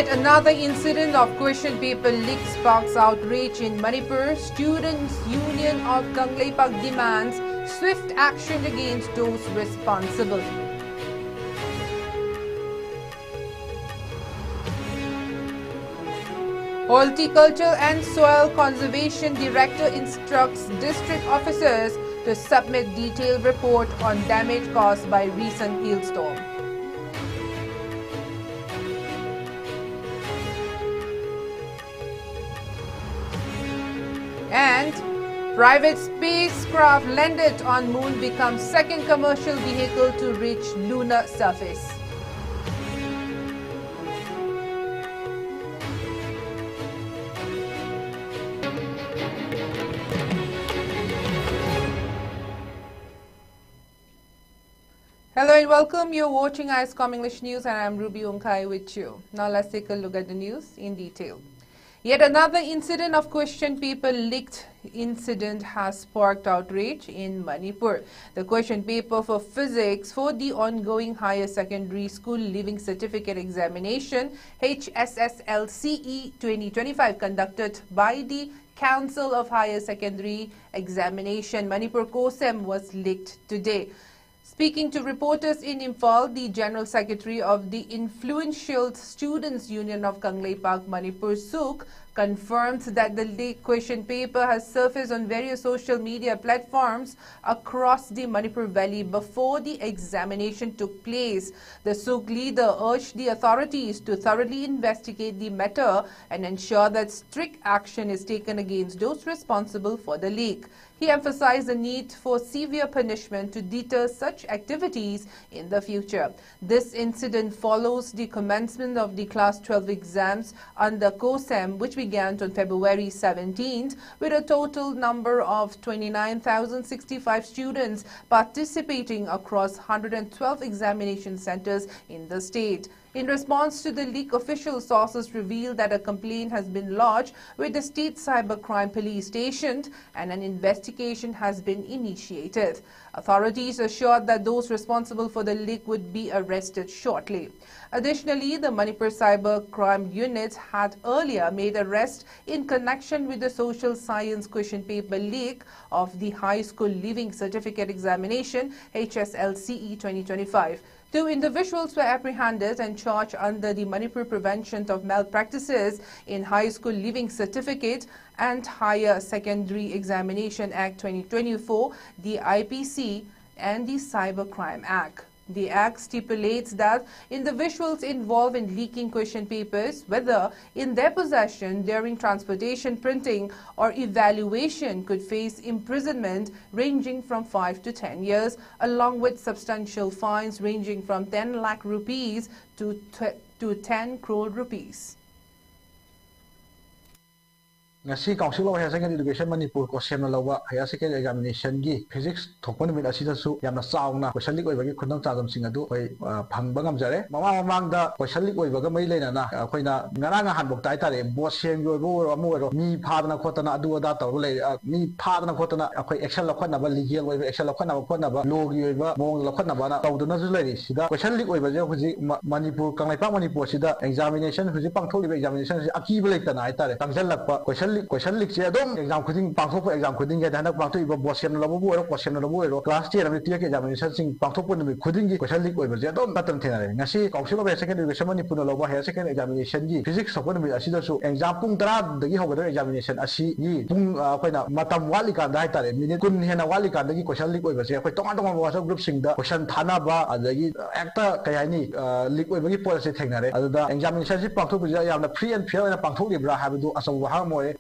Yet another incident of question paper leak sparks outrage in Manipur. Students' Union of Kangleipak demands swift action against those responsible. Horticulture and Soil Conservation Director instructs district officers to submit detailed report on damage caused by recent hailstorm. And private spacecraft landed on Moon becomes second commercial vehicle to reach lunar surface. Hello and welcome. You're watching ISCOM English News and I'm Ruby Unkai with you. Now let's take a look at the news in detail. Yet another incident of question paper leaked incident has sparked outrage in Manipur. The question paper for physics for the ongoing higher secondary school leaving certificate examination HSSLCE 2025 conducted by the Council of Higher Secondary Examination Manipur COSEM was leaked today. Speaking to reporters in Imphal, the General Secretary of the influential Students' Union of Kangleipak Manipur SUK confirmed that the leaked question paper has surfaced on various social media platforms across the Manipur Valley before the examination took place. The SUK leader urged the authorities to thoroughly investigate the matter and ensure that strict action is taken against those responsible for the leak. He emphasized the need for severe punishment to deter such activities in the future. This incident follows the commencement of the Class 12 exams under COSEM, which began on February 17th, with a total number of 29,065 students participating across 112 examination centers in the state. In response to the leak, official sources revealed that a complaint has been lodged with the state cybercrime police station and an investigation has been initiated. Authorities assured that those responsible for the leak would be arrested shortly. Additionally, the Manipur Cybercrime Unit had earlier made arrests in connection with the social science question paper leak of the high school leaving certificate examination HSLCE 2025. 2 individuals were apprehended and charged under the Manipur Prevention of Malpractices in High School Leaving Certificate and Higher Secondary Examination Act 2024, the IPC, and the Cybercrime Act. The Act stipulates that individuals involved in leaking question papers, whether in their possession, during transportation, printing, or evaluation, could face imprisonment ranging from 5 to 10 years, along with substantial fines ranging from 10 lakh rupees to 10 crore rupees. Ngasi Council of Higher Secondary Education Manipur COSEM na lawa higher secondary examination gi physics thokpa numit asida su yamna chaungna question leak oibagi khundam chadam sing adu hoi phangba ngamjare mamang da question leak oibaga mai leina na khoina ngaranga hanbok tai tare boss sem gi oibo amu ro mi phadna khotana adu ada taw le mi phadna khotana akhoi action lakhna ba legal oiba action lakhna ba khotna ba law gi oiba mong lakhna ba na tawduna ju leiri sida question leak oiba je huji Manipur Kangleipak Manipur sida examination huji pangtholiba examination si akiba leitana ai tare tangjal lakpa question leak che adom exam khuding pangthok exam khuding ge danak pangthoi ba bosem lobo bo ro question lobo ro class 10 ami tiya ke examination sing pangthok pun mi khuding gi question leak oiba je adom patam thenare ngasi Council of Higher Secondary Education Manipur lobo higher secondary examination gi physics thokpa mi asida su exam pung 10 dagi hogada examination asi gi pung khoina matam wali kan da haitare minute kun hena wali kan dagi question leak oiba je khoi tonga tonga WhatsApp group sing da question thana ba adagi acta kayani leak oiba gi policy thenare aduda examination si pangthok bi yamna free and fair na pangthok libra habadu asaw ha moy.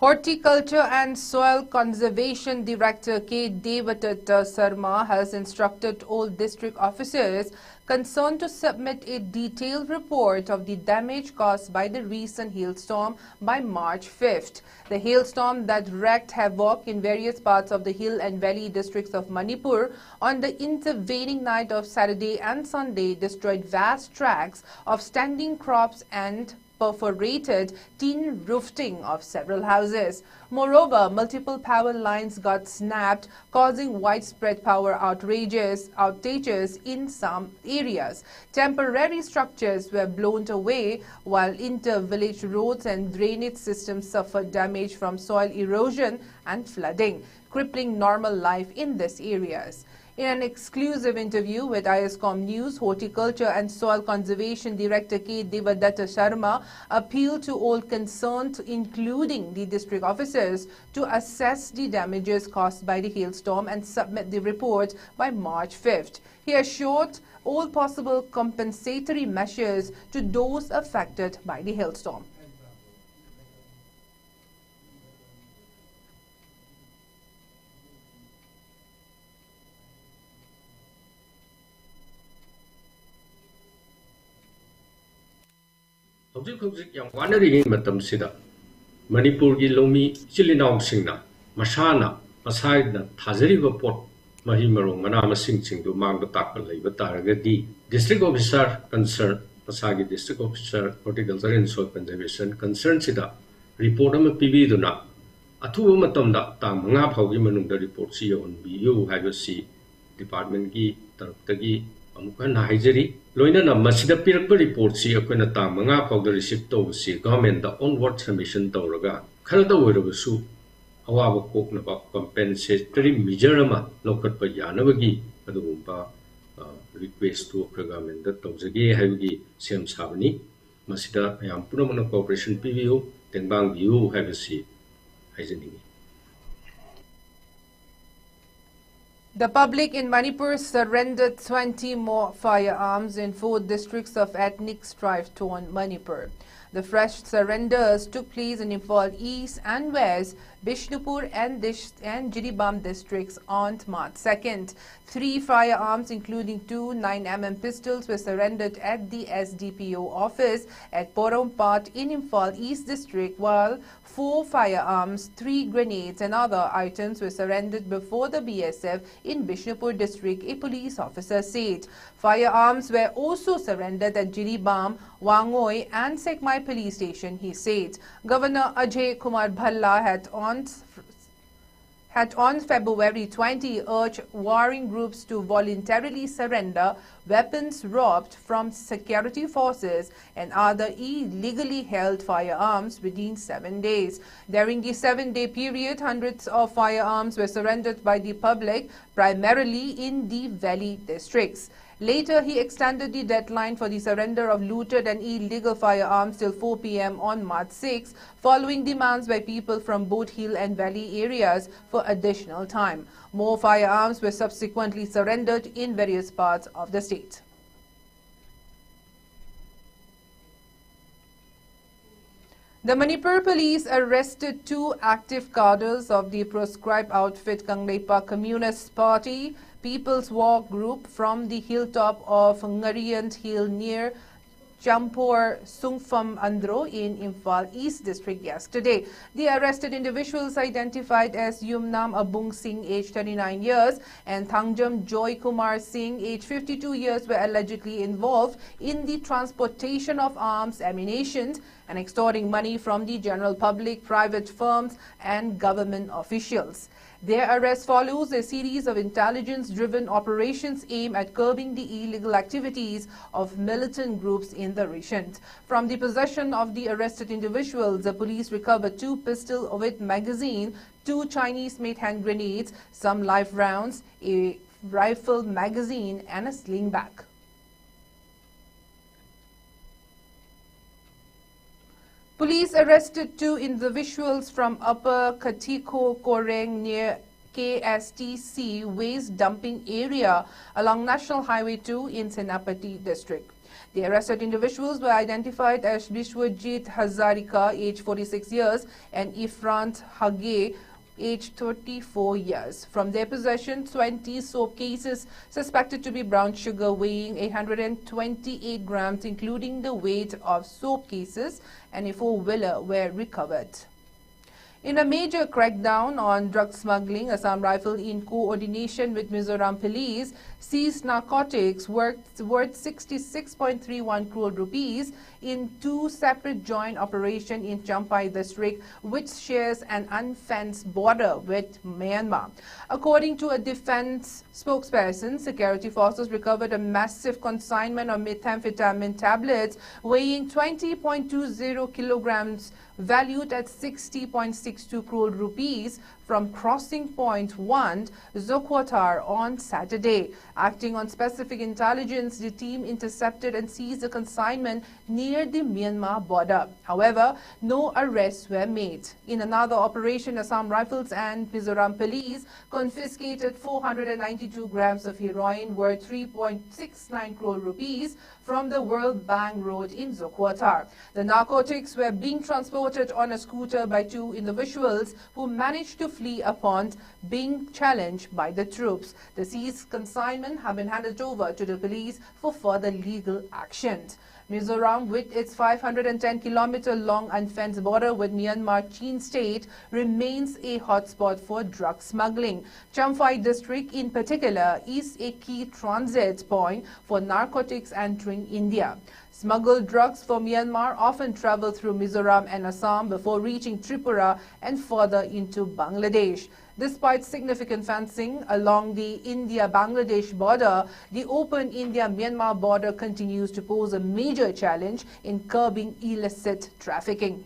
Horticulture and Soil Conservation Director K. Devadatta Sarma has instructed all district officers concerned to submit a detailed report of the damage caused by the recent hailstorm by March 5th. The hailstorm that wreaked havoc in various parts of the hill and valley districts of Manipur on the intervening night of Saturday and Sunday destroyed vast tracts of standing crops and perforated tin roofing of several houses. Moreover, multiple power lines got snapped, causing widespread power outages in some areas. Temporary structures were blown away, while inter-village roads and drainage systems suffered damage from soil erosion and flooding, crippling normal life in these areas. In an exclusive interview with ISCOM News, Horticulture and Soil Conservation Director K. Devadatta Sharma appealed to all concerned, including the district officers, to assess the damages caused by the hailstorm and submit the report by March 5th. He assured all possible compensatory measures to those affected by the hailstorm. Hꯧzik yang wanari matamsida Manipur gi lomi chilinong singna masana masai na thajari ba pot mahi marong mana masing singdu mang ba tak ba lei ba taragadi district officer concern masagi district officer horticulture and soil conservation concern sida report ama pibi duna athu matamda tang manga phaugi manungda report si on biu haiba si department gi taraptagi amuka na haijari loina na masida pirakpa report si akoina tang manga phauda receive to si government da onward submission tawraga khalda oirabasu awaba kokna ba compensatory measure ama lokatpa yanabagi adugumba request to government da tawjage haibagi sem sabani masida ayam punamana cooperation pvu tengbang view haibasi haijani. The public in Manipur surrendered 20 more firearms in 4 districts of ethnic strife-torn Manipur. The fresh surrenders took place in Imphal East and West, Bishnupur and Jiribam districts on March 2nd. 3 firearms, including 2 9mm pistols, were surrendered at the SDPO office at Porompat in Imphal East district, while 4 firearms, 3 grenades and other items were surrendered before the BSF in Bishnupur district, a police officer said. Firearms were also surrendered at Jiribam, Wangoi and Sekmai police station, he said. Governor Ajay Kumar Bhalla had on February 20 urged warring groups to voluntarily surrender weapons robbed from security forces and other illegally held firearms within 7 days. During the 7-day period, hundreds of firearms were surrendered by the public, primarily in the valley districts. Later, he extended the deadline for the surrender of looted and illegal firearms till 4 p.m. on March 6, following demands by people from both hill and valley areas for additional time. More firearms were subsequently surrendered in various parts of the state. The Manipur police arrested 2 active cadres of the proscribed outfit Kangleipa Communist Party People's War Group from the hilltop of Ngariant Hill near Champur Sungpham Andro in Imphal East District yesterday. The arrested individuals, identified as Yumnam Abung Singh, aged 39 years, and Thangjam Joy Kumar Singh, aged 52 years, were allegedly involved in the transportation of arms, ammunition, and extorting money from the general public, private firms, and government officials. Their arrest follows a series of intelligence-driven operations aimed at curbing the illegal activities of militant groups in the region. From the possession of the arrested individuals, the police recovered 2 pistols with magazine, 2 Chinese-made hand grenades, some live rounds, a rifle magazine, and a sling bag. Police arrested 2 individuals from Upper Katiko Koreng near KSTC waste dumping area along National Highway 2 in Senapati district. The arrested individuals were identified as Vishwajit Hazarika, age 46 years, and Ifrant Hage, age 34 years. From their possession, 20 soap cases suspected to be brown sugar weighing 828 grams, including the weight of soap cases, and a 4-wheeler were recovered. In a major crackdown on drug smuggling, Assam Rifle, in coordination with Mizoram Police, seized narcotics worth 66.31 crore rupees in two separate joint operations in Champhai district, which shares an unfenced border with Myanmar. According to a defense spokesperson, security forces recovered a massive consignment of methamphetamine tablets weighing 20.20 kilograms, valued at 60.62 crore rupees, from crossing point 1 Zokwatar on Saturday. Acting on specific intelligence, the team intercepted and seized the consignment near the Myanmar border. However, no arrests were made. In another operation, Assam Rifles and Mizoram Police confiscated 492 grams of heroin worth 3.69 crore rupees from the World Bank Road in Zokwatar. The narcotics were being transported on a scooter by two individuals who managed to flee upon being challenged by the troops. The seized consignment have been handed over to the police for further legal action. Mizoram, with its 510-kilometer-long unfenced border with Myanmar Chin state, remains a hotspot for drug smuggling. Champhai district, in particular, is a key transit point for narcotics entering India. Smuggled drugs from Myanmar often travel through Mizoram and Assam before reaching Tripura and further into Bangladesh. Despite significant fencing along the India-Bangladesh border, the open India-Myanmar border continues to pose a major challenge in curbing illicit trafficking.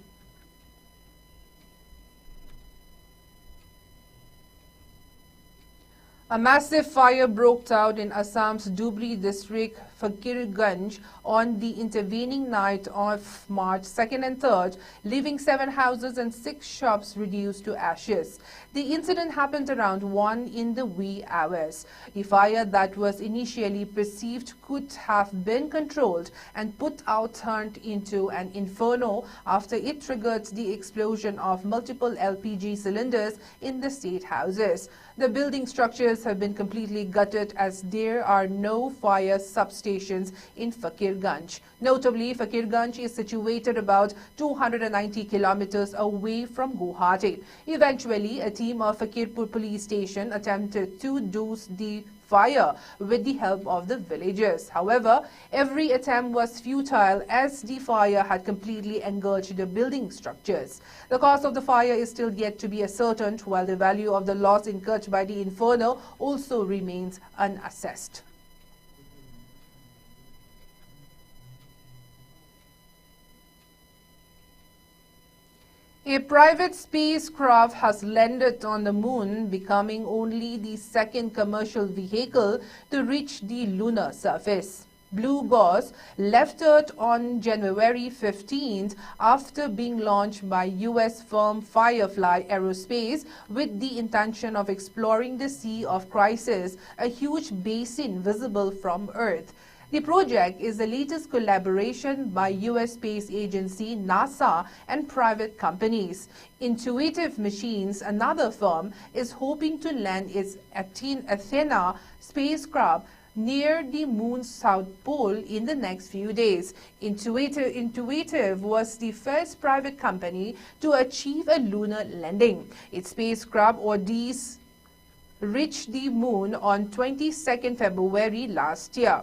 A massive fire broke out in Assam's Dhubri district, Fakirganj, on the intervening night of March 2nd and 3rd, leaving 7 houses and 6 shops reduced to ashes. The incident happened around 1 in the wee hours. The fire that was initially perceived could have been controlled and put out turned into an inferno after it triggered the explosion of multiple LPG cylinders in the state houses. The building structures have been completely gutted as there are no fire substations in Fakirganj. Notably, Fakirganj is situated about 290 kilometers away from Guwahati. Eventually, a team of Fakirpur police station attempted to douse the fire with the help of the villagers. However, every attempt was futile as the fire had completely engulfed the building structures. The cause of the fire is still yet to be ascertained, while the value of the loss incurred by the inferno also remains unassessed. A private spacecraft has landed on the moon, becoming only the second commercial vehicle to reach the lunar surface. Blue Gauze left Earth on January 15th after being launched by U.S. firm Firefly Aerospace with the intention of exploring the Sea of Crisis, a huge basin visible from Earth. The project is the latest collaboration by U.S. space agency NASA and private companies. Intuitive Machines, another firm, is hoping to land its Athena spacecraft near the moon's south pole in the next few days. Intuitive was the first private company to achieve a lunar landing. Its spacecraft Odysseus reached the moon on 22nd February last year.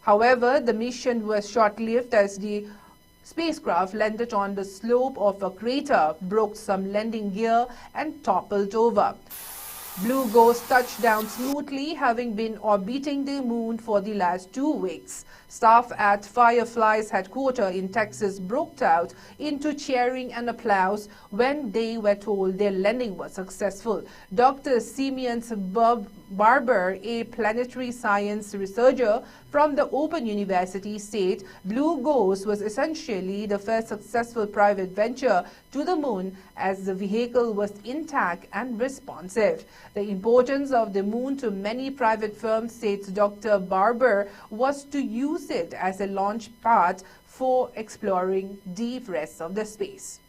However, the mission was short-lived as the spacecraft landed on the slope of a crater, broke some landing gear, and toppled over. Blue Ghost touched down smoothly, having been orbiting the moon for the last 2 weeks. Staff at Firefly's headquarters in Texas broke out into cheering and applause when they were told their landing was successful. Dr. Simeon Barber, a planetary science researcher from the Open University, said Blue Ghost was essentially the first successful private venture to the moon as the vehicle was intact and responsive. The importance of the moon to many private firms, says Dr. Barber, was to use it as a launch pad for exploring deep rest of the space.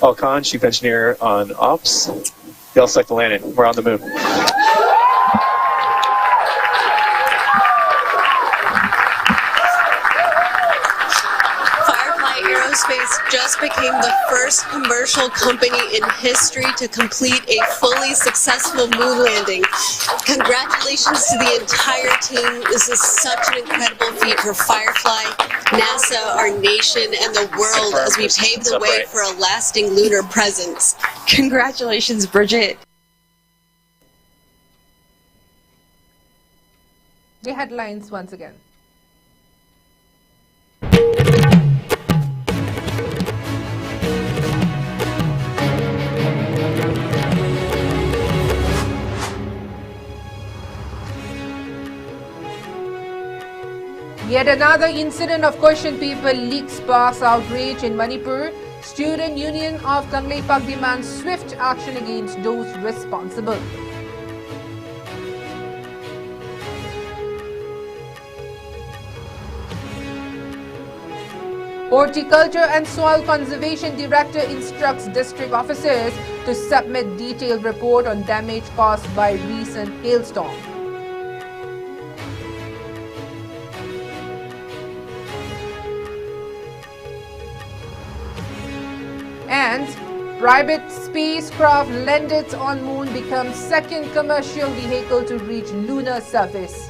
Al Khan, Chief Engineer on Ops. Y'all select the landing. We're on the moon. Aerospace just became the first commercial company in history to complete a fully successful moon landing. Congratulations to the entire team. This is such an incredible feat for Firefly, NASA, our nation, and the world as we pave the way for a lasting lunar presence. Congratulations, Bridget. The headlines once again. Yet another incident of question paper leak sparks outrage in Manipur. Student Union of Kangleipak demands swift action against those responsible. Horticulture and Soil Conservation Director instructs district officers to submit detailed report on damage caused by recent hailstorm. And private spacecraft landed on moon becomes second commercial vehicle to reach lunar surface.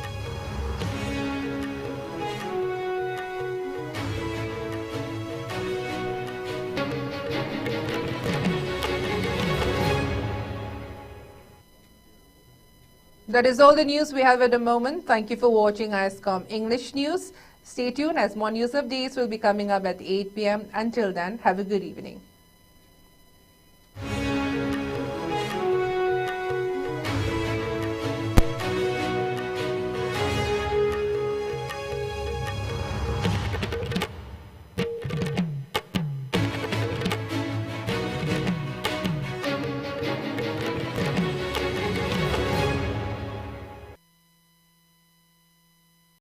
That is all the news we have at the moment. Thank you for watching ISCOM English News. Stay tuned as more news updates will be coming up at 8 p.m. Until then, have a good evening.